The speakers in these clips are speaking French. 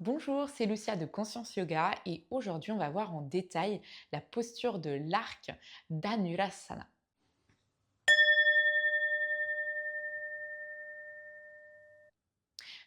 Bonjour, c'est Lucia de Conscience Yoga et aujourd'hui on va voir en détail la posture de l'arc d'Anurasana.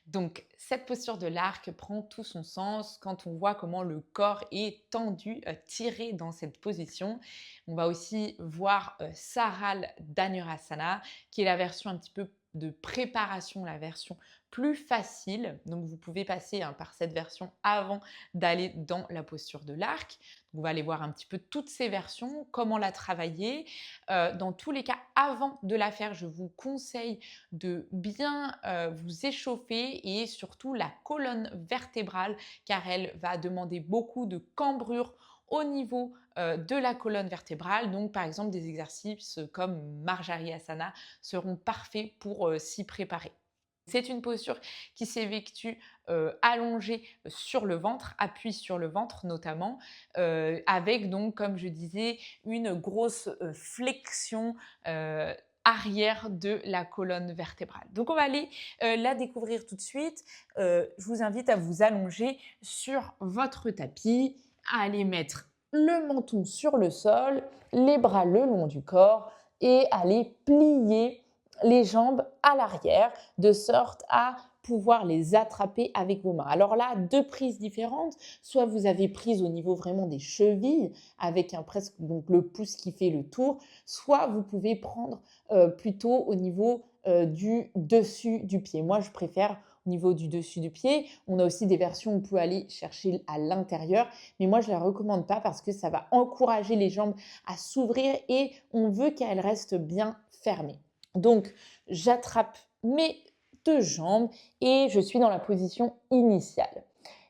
Donc cette posture de l'arc prend tout son sens quand on voit comment le corps est tendu, tiré dans cette position. On va aussi voir Saral d'Anurasana qui est la version un petit peu de préparation, la version plus facile. Donc vous pouvez passer par cette version avant d'aller dans la posture de l'arc. On va aller voir un petit peu toutes ces versions, comment la travailler. Dans tous les cas, avant de la faire, je vous conseille de bien vous échauffer et surtout la colonne vertébrale car elle va demander beaucoup de cambrure au niveau de la colonne vertébrale. Donc par exemple des exercices comme Marjariasana seront parfaits pour s'y préparer. C'est une posture qui s'effectue allongée sur le ventre, appui sur le ventre notamment, avec donc, comme je disais, une grosse flexion arrière de la colonne vertébrale. Donc on va aller la découvrir tout de suite. Je vous invite à vous allonger sur votre tapis, à aller mettre le menton sur le sol, les bras le long du corps et à aller plier les jambes à l'arrière de sorte à pouvoir les attraper avec vos mains. Alors là, deux prises différentes. Soit vous avez prise au niveau vraiment des chevilles avec presque donc le pouce qui fait le tour, soit vous pouvez prendre plutôt au niveau du dessus du pied. Moi, je préfère au niveau du dessus du pied. On a aussi des versions où on peut aller chercher à l'intérieur, mais moi, je ne la recommande pas parce que ça va encourager les jambes à s'ouvrir et on veut qu'elles restent bien fermées. Donc, j'attrape mes deux jambes et je suis dans la position initiale.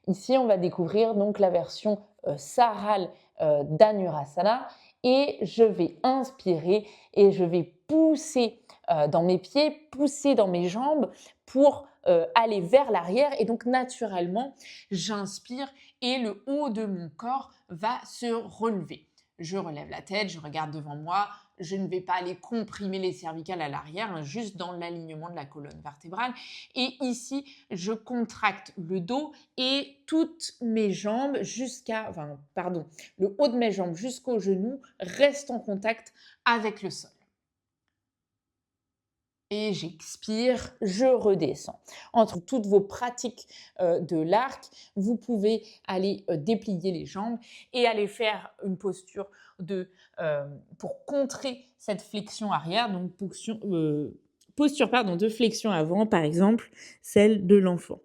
Ici, on va découvrir donc la version Saral d'Anurasana et je vais inspirer et je vais pousser dans mes pieds, pousser dans mes jambes pour aller vers l'arrière et donc naturellement, j'inspire et le haut de mon corps va se relever. Je relève la tête, je regarde devant moi, je ne vais pas aller comprimer les cervicales à l'arrière, juste dans l'alignement de la colonne vertébrale. Et ici, je contracte le dos et toutes mes jambes le haut de mes jambes jusqu'aux genoux reste en contact avec le sol. Et j'expire, je redescends. Entre toutes vos pratiques de l'arc, vous pouvez aller déplier les jambes et aller faire une posture pour contrer cette flexion arrière, donc posture de flexion avant, par exemple, celle de l'enfant.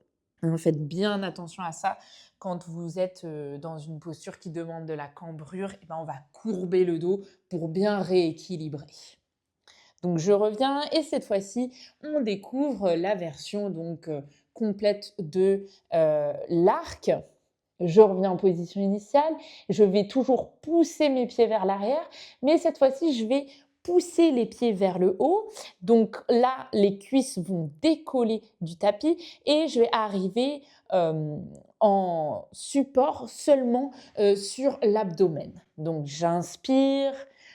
Faites bien attention à ça. Quand vous êtes dans une posture qui demande de la cambrure, on va courber le dos pour bien rééquilibrer. Donc je reviens et cette fois-ci, on découvre la version complète de l'arc. Je reviens en position initiale, je vais toujours pousser mes pieds vers l'arrière, mais cette fois-ci, je vais pousser les pieds vers le haut. Donc là, les cuisses vont décoller du tapis et je vais arriver en support seulement sur l'abdomen. Donc j'inspire,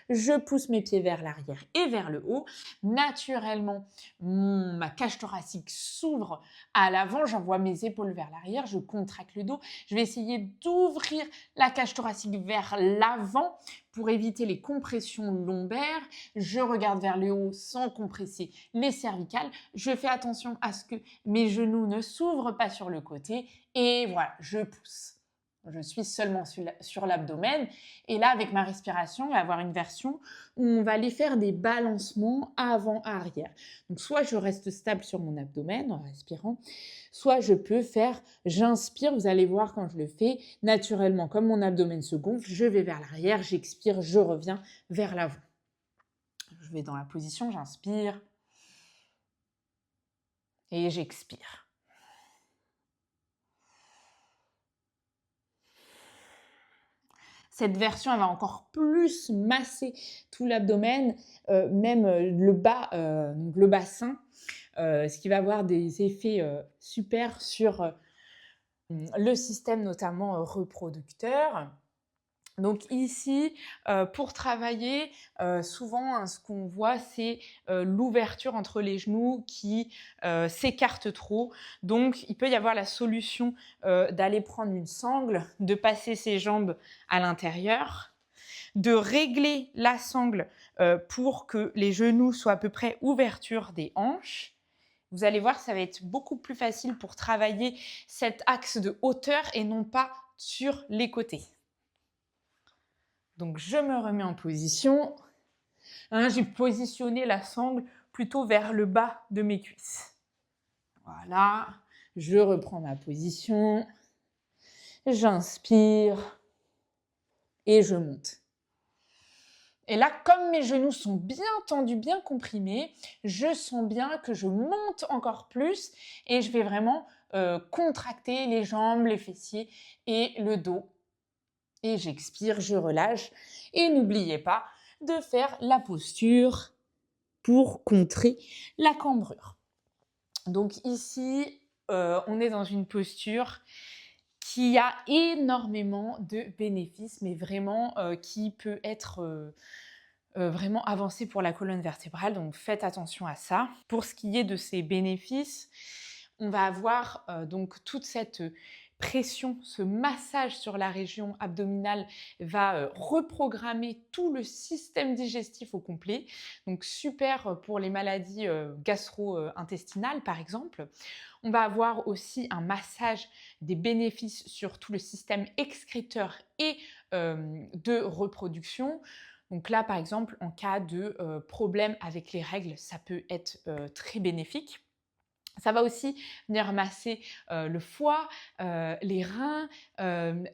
je pousse mes pieds vers l'arrière et vers le haut. Naturellement, ma cage thoracique s'ouvre à l'avant, j'envoie mes épaules vers l'arrière, je contracte le dos. Je vais essayer d'ouvrir la cage thoracique vers l'avant pour éviter les compressions lombaires. Je regarde vers le haut sans compresser les cervicales. Je fais attention à ce que mes genoux ne s'ouvrent pas sur le côté et voilà, je pousse. Je suis seulement sur l'abdomen. Et là, avec ma respiration, on va avoir une version où on va aller faire des balancements avant-arrière. Donc, soit je reste stable sur mon abdomen en respirant, soit j'inspire, vous allez voir quand je le fais, naturellement, comme mon abdomen se gonfle, je vais vers l'arrière, j'expire, je reviens vers l'avant. Je vais dans la position, j'inspire et j'expire. Cette version, elle va encore plus masser tout l'abdomen, même le bassin, ce qui va avoir des effets super sur le système notamment reproducteur. Donc ici, pour travailler, souvent, hein, ce qu'on voit, c'est, l'ouverture entre les genoux qui, s'écarte trop. Donc il peut y avoir la solution, d'aller prendre une sangle, de passer ses jambes à l'intérieur, de régler la sangle, pour que les genoux soient à peu près ouverture des hanches. Vous allez voir, ça va être beaucoup plus facile pour travailler cet axe de hauteur et non pas sur les côtés. Donc je me remets en position. Hein, j'ai positionné la sangle plutôt vers le bas de mes cuisses. Voilà, je reprends ma position. J'inspire et je monte. Et là, comme mes genoux sont bien tendus, bien comprimés, je sens bien que je monte encore plus et je vais vraiment contracter les jambes, les fessiers et le dos. Et j'expire, je relâche. Et n'oubliez pas de faire la posture pour contrer la cambrure. Donc ici, on est dans une posture qui a énormément de bénéfices, mais vraiment qui peut être vraiment avancée pour la colonne vertébrale. Donc faites attention à ça. Pour ce qui est de ces bénéfices, on va avoir donc toute cette pression, ce massage sur la région abdominale va reprogrammer tout le système digestif au complet. Donc super pour les maladies gastro-intestinales par exemple. On va avoir aussi un massage des bénéfices sur tout le système excréteur et de reproduction. Donc là, par exemple, en cas de problème avec les règles, ça peut être très bénéfique. Ça va aussi venir masser le foie, les reins,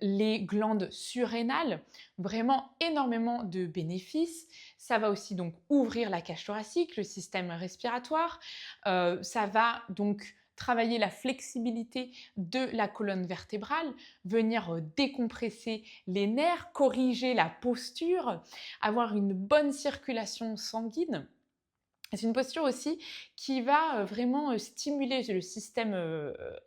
les glandes surrénales, vraiment énormément de bénéfices. Ça va aussi donc ouvrir la cage thoracique, le système respiratoire. Ça va donc travailler la flexibilité de la colonne vertébrale, venir décompresser les nerfs, corriger la posture, avoir une bonne circulation sanguine. C'est une posture aussi qui va vraiment stimuler le système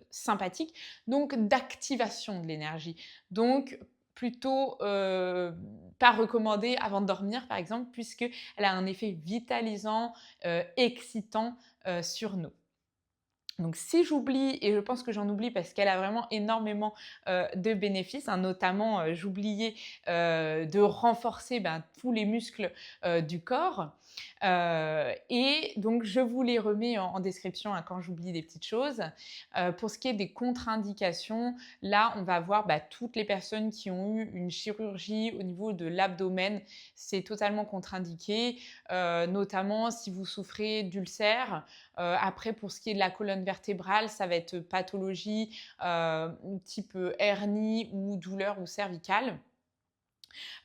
sympathique, donc d'activation de l'énergie. Donc plutôt pas recommandé avant de dormir par exemple, puisqu'elle a un effet vitalisant, excitant sur nous. Donc si j'oublie, et je pense que j'en oublie parce qu'elle a vraiment énormément de bénéfices, hein, notamment j'oubliais de renforcer tous les muscles du corps. Et donc je vous les remets en description hein, quand j'oublie des petites choses. Pour ce qui est des contre-indications, là on va voir toutes les personnes qui ont eu une chirurgie au niveau de l'abdomen, c'est totalement contre-indiqué, notamment si vous souffrez d'ulcères. Après, pour ce qui est de la colonne vertébrale, ça va être pathologie type hernie ou douleur ou cervicale.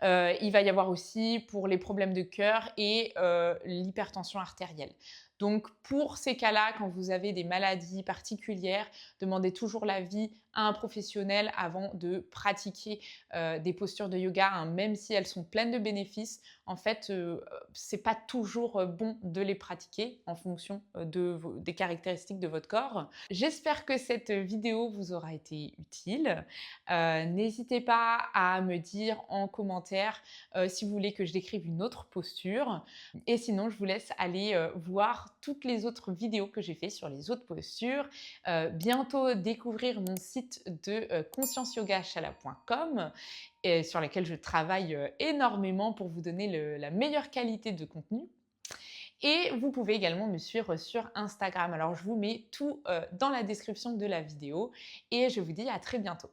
Il va y avoir aussi pour les problèmes de cœur et l'hypertension artérielle. Donc pour ces cas-là, quand vous avez des maladies particulières, demandez toujours l'avis à un professionnel avant de pratiquer des postures de yoga, hein, même si elles sont pleines de bénéfices. En fait, c'est pas toujours bon de les pratiquer en fonction des caractéristiques de votre corps. J'espère que cette vidéo vous aura été utile. N'hésitez pas à me dire en commentaire si vous voulez que je décrive une autre posture. Et sinon, je vous laisse aller voir toutes les autres vidéos que j'ai fait sur les autres postures. Bientôt découvrir mon site de conscienceyogashala.com sur lequel je travaille énormément pour vous donner la meilleure qualité de contenu. Et vous pouvez également me suivre sur Instagram. Alors, je vous mets tout dans la description de la vidéo et je vous dis à très bientôt.